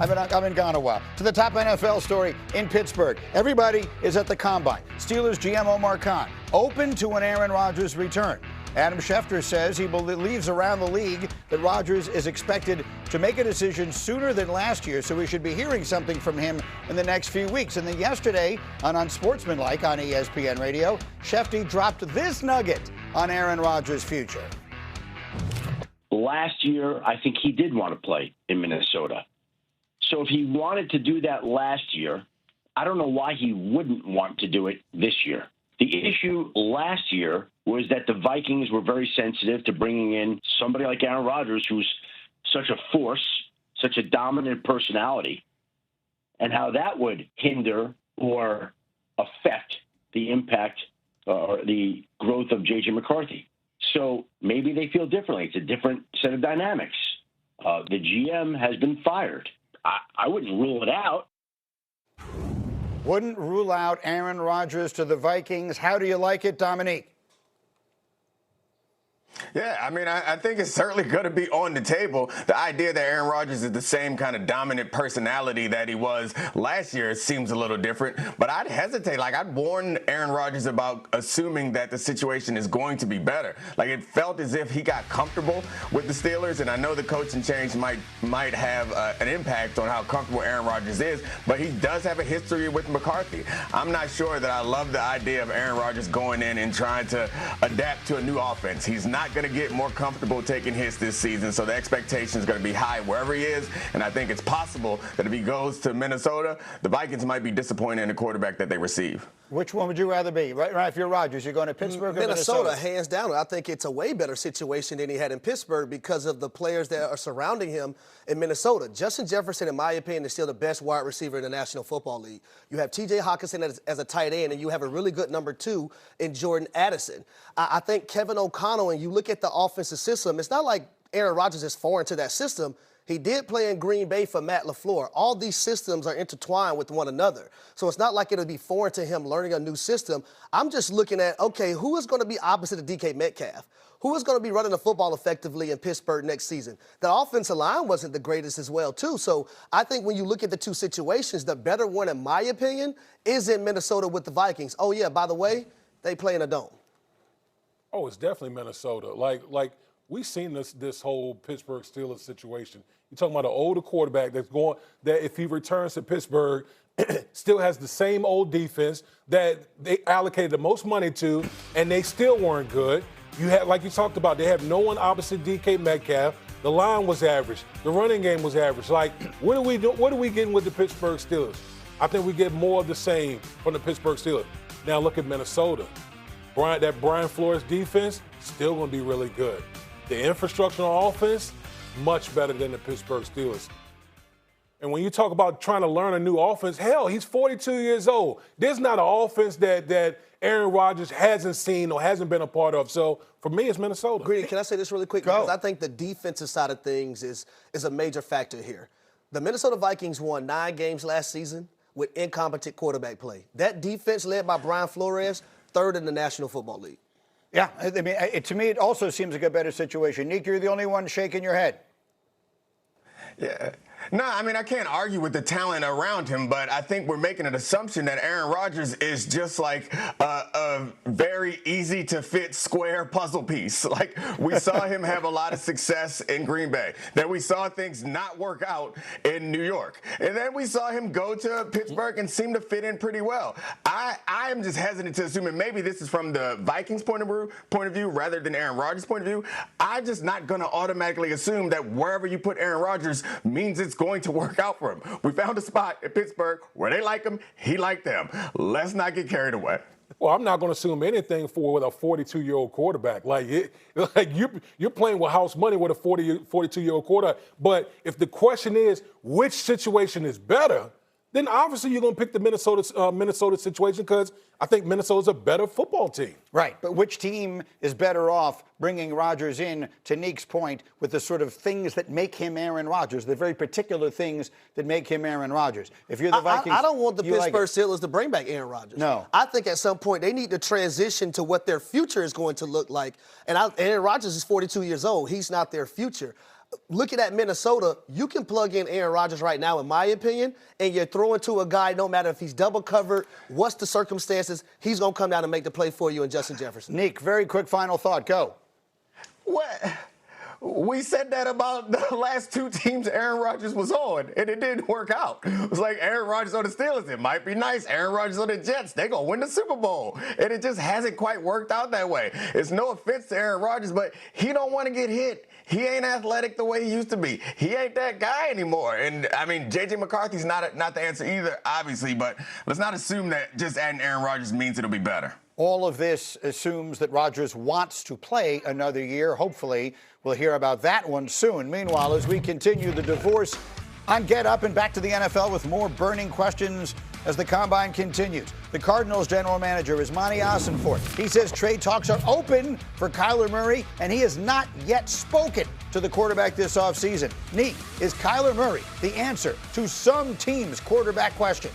I've been gone a while. To the top NFL story in Pittsburgh. Everybody is at the Combine. Steelers GM Omar Khan open to an Aaron Rodgers return. Adam Schefter says he believes around the league that Rodgers is expected to make a decision sooner than last year, so we should be hearing something from him in the next few weeks. And then yesterday on Unsportsmanlike on ESPN Radio, Schefter dropped this nugget on Aaron Rodgers' future. Last year, I think he did want to play in Minnesota. So if he wanted to do that last year, I don't know why he wouldn't want to do it this year. The issue last year was that the Vikings were very sensitive to bringing in somebody like Aaron Rodgers, who's such a force, such a dominant personality, and how that would hinder or affect the impact or the growth of J.J. McCarthy. So maybe they feel differently. It's a different set of dynamics. The GM has been fired. I wouldn't rule it out. Wouldn't rule out Aaron Rodgers to the Vikings. How do you like it, Dominique? Yeah, I mean, I think it's certainly going to be on the table. The idea that Aaron Rodgers is the same kind of dominant personality that he was last year seems a little different. But I'd hesitate. Like, I'd warn Aaron Rodgers about assuming that the situation is going to be better. Like, it felt as if he got comfortable with the Steelers, and I know the coaching change might have an impact on how comfortable Aaron Rodgers is, but he does have a history with McCarthy. I'm not sure that I love the idea of Aaron Rodgers going in and trying to adapt to a new offense. He's not going to get more comfortable taking hits this season, so the expectation is going to be high wherever he is, and I think it's possible that if he goes to Minnesota, the Vikings might be disappointed in the quarterback that they receive. Which one would you rather be? Right, if you're Rodgers, you're going to Pittsburgh or Minnesota, hands down. I think it's a way better situation than he had in Pittsburgh because of the players that are surrounding him in Minnesota. Justin Jefferson, in my opinion, is still the best wide receiver in the National Football League. You have T.J. Hockenson as a tight end, and you have a really good number 2 in Jordan Addison. I think Kevin O'Connell, and you look at the offensive system, it's not like Aaron Rodgers is foreign to that system. He did play in Green Bay for Matt LaFleur. All these systems are intertwined with one another. So it's not like it'll be foreign to him learning a new system. I'm just looking at, okay, who is going to be opposite of DK Metcalf? Who is going to be running the football effectively in Pittsburgh next season? The offensive line wasn't the greatest as well, too. So I think when you look at the two situations, the better one, in my opinion, is in Minnesota with the Vikings. Oh, yeah, by the way, they play in a dome. Oh, it's definitely Minnesota. Like we've seen this whole Pittsburgh Steelers situation. You're talking about an older quarterback that if he returns to Pittsburgh, still has the same old defense that they allocated the most money to, and they still weren't good. You had, like you talked about, they have no one opposite DK Metcalf. The line was average. The running game was average. Like, what are we getting with the Pittsburgh Steelers? I think we get more of the same from the Pittsburgh Steelers. Now look at Minnesota. That Brian Flores defense, still going to be really good. The infrastructure on offense, much better than the Pittsburgh Steelers. And when you talk about trying to learn a new offense, hell, he's 42 years old. There's not an offense that Aaron Rodgers hasn't seen or hasn't been a part of. So for me, it's Minnesota. Greedy, can I say this really quick? Because I think the defensive side of things is a major factor here. The Minnesota Vikings won 9 games last season with incompetent quarterback play. That defense led by Brian Flores, 3rd in the National Football League. Yeah, I mean, to me, it also seems like a better situation. Nick, you're the only one shaking your head. Yeah. No, I mean, I can't argue with the talent around him, but I think we're making an assumption that Aaron Rodgers is just like a very easy to fit square puzzle piece. Like, we saw him have a lot of success in Green Bay. Then we saw things not work out in New York. And then we saw him go to Pittsburgh and seem to fit in pretty well. I am just hesitant to assume, and maybe this is from the Vikings point of view rather than Aaron Rodgers' point of view. I'm just not going to automatically assume that wherever you put Aaron Rodgers means it's going to work out for him. We found a spot in Pittsburgh where they like him, he liked them. Let's not get carried away. Well, I'm not going to assume anything with a 42-year-old quarterback. You're playing with house money with a 42-year-old quarterback. But if the question is which situation is better, then obviously you're going to pick the Minnesota situation because I think Minnesota's a better football team. Right, but which team is better off bringing Rodgers in, to Neek's point, with the sort of things that make him Aaron Rodgers, the very particular things that make him Aaron Rodgers? If you're the Vikings, I don't want the Pittsburgh Steelers to bring back Aaron Rodgers. No. I think at some point they need to transition to what their future is going to look like. And Aaron Rodgers is 42 years old. He's not their future. looking at Minnesota, you can plug in Aaron Rodgers right now, in my opinion, and you're throwing to a guy, no matter if he's double covered, what's the circumstances, he's going to come down and make the play for you in Justin Jefferson. Nick, very quick final thought. Go. What? We said that about the last two teams Aaron Rodgers was on, and it didn't work out. It was like Aaron Rodgers on the Steelers. It might be nice. Aaron Rodgers on the Jets. They're going to win the Super Bowl. And it just hasn't quite worked out that way. It's no offense to Aaron Rodgers, but he don't want to get hit. He ain't athletic the way he used to be. He ain't that guy anymore. And, I mean, J.J. McCarthy's not the answer either, obviously, but let's not assume that just adding Aaron Rodgers means it'll be better. All of this assumes that Rodgers wants to play another year. Hopefully, we'll hear about that one soon. Meanwhile, as we continue the divorce on Get Up and back to the NFL with more burning questions as the Combine continues. The Cardinals general manager is Monty Ossenfort. He says trade talks are open for Kyler Murray, and he has not yet spoken to the quarterback this offseason. Neat, is Kyler Murray the answer to some team's quarterback question?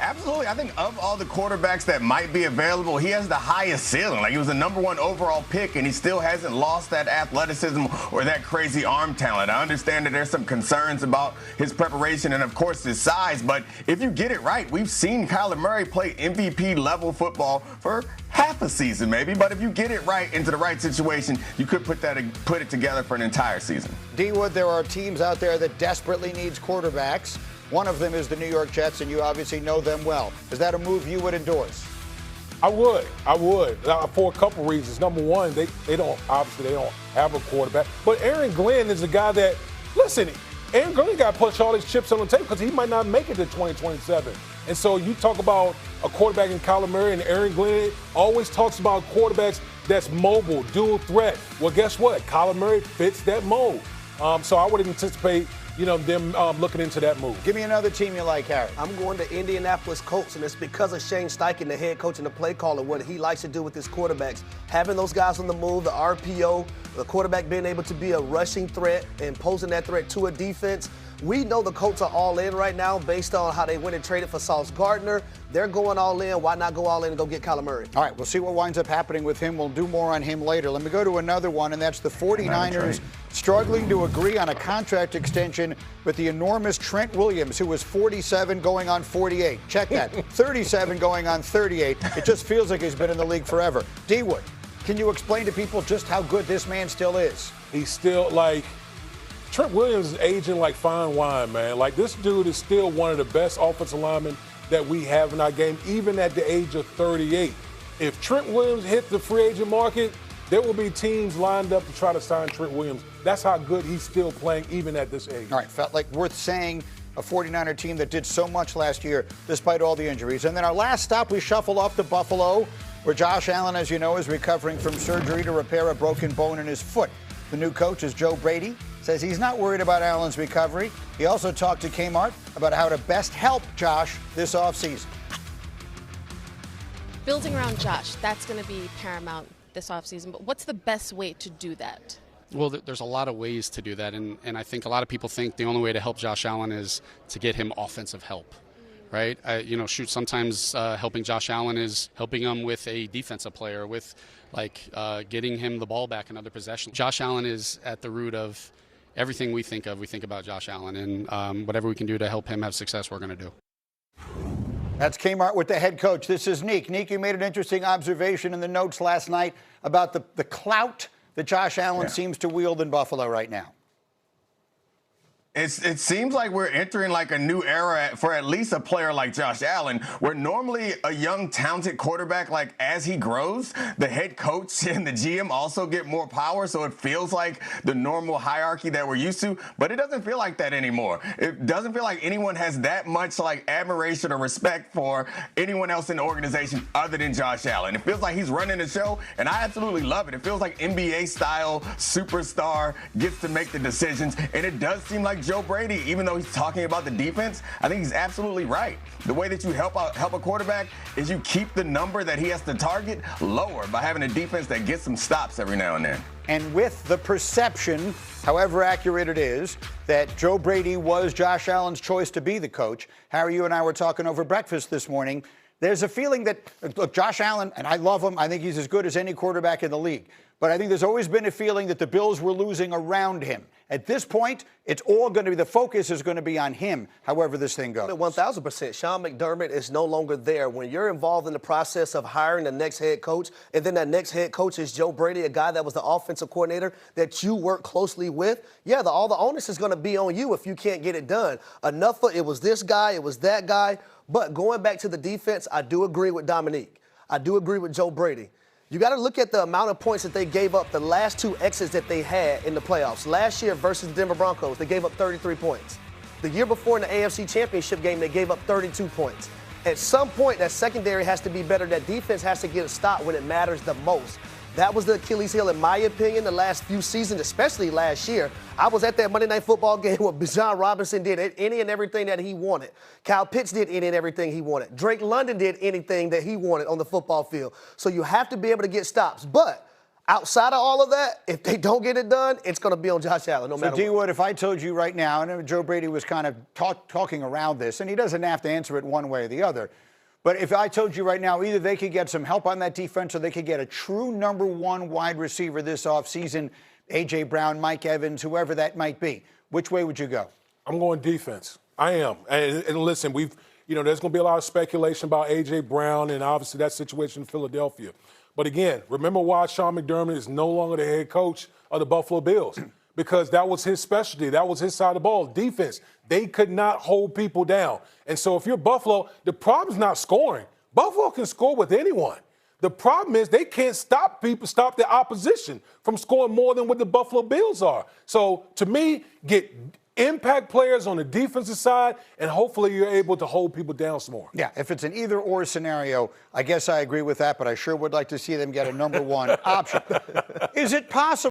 Absolutely. I think of all the quarterbacks that might be available, he has the highest ceiling. Like, he was the #1 overall pick, and he still hasn't lost that athleticism or that crazy arm talent. I understand that there's some concerns about his preparation and, of course, his size. But if you get it right, we've seen Kyler Murray play MVP-level football for half a season, maybe. But if you get it right into the right situation, you could put it together for an entire season. D. Wood, there are teams out there that desperately needs quarterbacks. One of them is the New York Jets, and you obviously know them well. Is that a move you would endorse? I would. For a couple reasons. Number one, they don't have a quarterback. But Aaron Glenn is a guy that, listen, Aaron Glenn got to push all his chips on the table because he might not make it to 2027. And so you talk about a quarterback in Kyler Murray, and Aaron Glenn always talks about quarterbacks that's mobile, dual threat. Well, guess what? Kyler Murray fits that mold. So I would anticipate them looking into that move. Give me another team you like, Harry. I'm going to Indianapolis Colts, and it's because of Shane Steichen, the head coach and the play caller, what he likes to do with his quarterbacks. Having those guys on the move, the RPO, the quarterback being able to be a rushing threat and posing that threat to a defense. We know the Colts are all in right now based on how they went and traded for Sauce Gardner. They're going all in. Why not go all in and go get Kyler Murray? All right, we'll see what winds up happening with him. We'll do more on him later. Let me go to another one, and that's the 49ers struggling to agree on a contract extension with the enormous Trent Williams, who was 47 going on 48. Check that. 37 going on 38. It just feels like he's been in the league forever. D. Wood, can you explain to people just how good this man still is? He's still Trent Williams is aging like fine wine, man. Like, this dude is still one of the best offensive linemen that we have in our game, even at the age of 38. If Trent Williams hit the free agent market, there will be teams lined up to try to sign Trent Williams. That's how good he's still playing, even at this age. All right, felt like worth saying, a 49er team that did so much last year despite all the injuries. And then our last stop, we shuffle off to Buffalo, where Josh Allen, as you know, is recovering from surgery to repair a broken bone in his foot. The new coach is Joe Brady. Says he's not worried about Allen's recovery. He also talked to Kmart about how to best help Josh this offseason. Building around Josh, that's going to be paramount this offseason. But what's the best way to do that? Well, there's a lot of ways to do that. And I think a lot of people think the only way to help Josh Allen is to get him offensive help, right? Sometimes helping Josh Allen is helping him with a defensive player, with getting him the ball back in other possessions. Josh Allen is at the root of everything we think about Josh Allen, and whatever we can do to help him have success, we're going to do. That's Kmart with the head coach. This is Neek. Neek, you made an interesting observation in the notes last night about the clout that Josh Allen seems to wield in Buffalo right now. It seems like we're entering like a new era for at least a player like Josh Allen, where normally a young, talented quarterback, like as he grows, the head coach and the GM also get more power. So it feels like the normal hierarchy that we're used to, but it doesn't feel like that anymore. It doesn't feel like anyone has that much admiration or respect for anyone else in the organization other than Josh Allen. It feels like he's running the show, and I absolutely love it. It feels like NBA-style superstar gets to make the decisions, and it does seem like Joe Brady, even though he's talking about the defense, I think he's absolutely right. The way that you help a quarterback is you keep the number that he has to target lower by having a defense that gets some stops every now and then. And with the perception, however accurate it is, that Joe Brady was Josh Allen's choice to be the coach, Harry, you and I were talking over breakfast this morning. There's a feeling that, look, Josh Allen, and I love him, I think he's as good as any quarterback in the league. but I think there's always been a feeling that the Bills were losing around him. At this point, it's all going to be, the focus is going to be on him, however this thing goes. 1,000%. Sean McDermott is no longer there. When you're involved in the process of hiring the next head coach, and then that next head coach is Joe Brady, a guy that was the offensive coordinator that you work closely with, yeah, all the onus is going to be on you if you can't get it done. Enough of it was this guy, it was that guy. But going back to the defense, I do agree with Dominique. I do agree with Joe Brady. You got to look at the amount of points that they gave up the last two exits that they had in the playoffs. Last year versus the Denver Broncos, they gave up 33 points. The year before in the AFC Championship game, they gave up 32 points. At some point, that secondary has to be better. That defense has to get a stop when it matters the most. That was the Achilles heel, in my opinion, the last few seasons, especially last year. I was at that Monday Night Football game where Bijan Robinson did any and everything that he wanted. Kyle Pitts did any and everything he wanted. Drake London did anything that he wanted on the football field. So you have to be able to get stops. But outside of all of that, if they don't get it done, it's going to be on Josh Allen no matter what. So, D-Wood, if I told you right now, and Joe Brady was kind of talking around this, and he doesn't have to answer it one way or the other, but if I told you right now, either they could get some help on that defense or they could get a true number one wide receiver this offseason, A.J. Brown, Mike Evans, whoever that might be, which way would you go? I'm going defense. I am. And listen, there's going to be a lot of speculation about A.J. Brown and obviously that situation in Philadelphia. But again, remember why Sean McDermott is no longer the head coach of the Buffalo Bills. Because that was his specialty. That was his side of the ball, defense. They could not hold people down. And so if you're Buffalo, the problem's not scoring. Buffalo can score with anyone. The problem is they can't stop the opposition from scoring more than what the Buffalo Bills are. So to me, get impact players on the defensive side, and hopefully you're able to hold people down some more. Yeah, if it's an either-or scenario, I guess I agree with that, but I sure would like to see them get a number one option. Is it possible?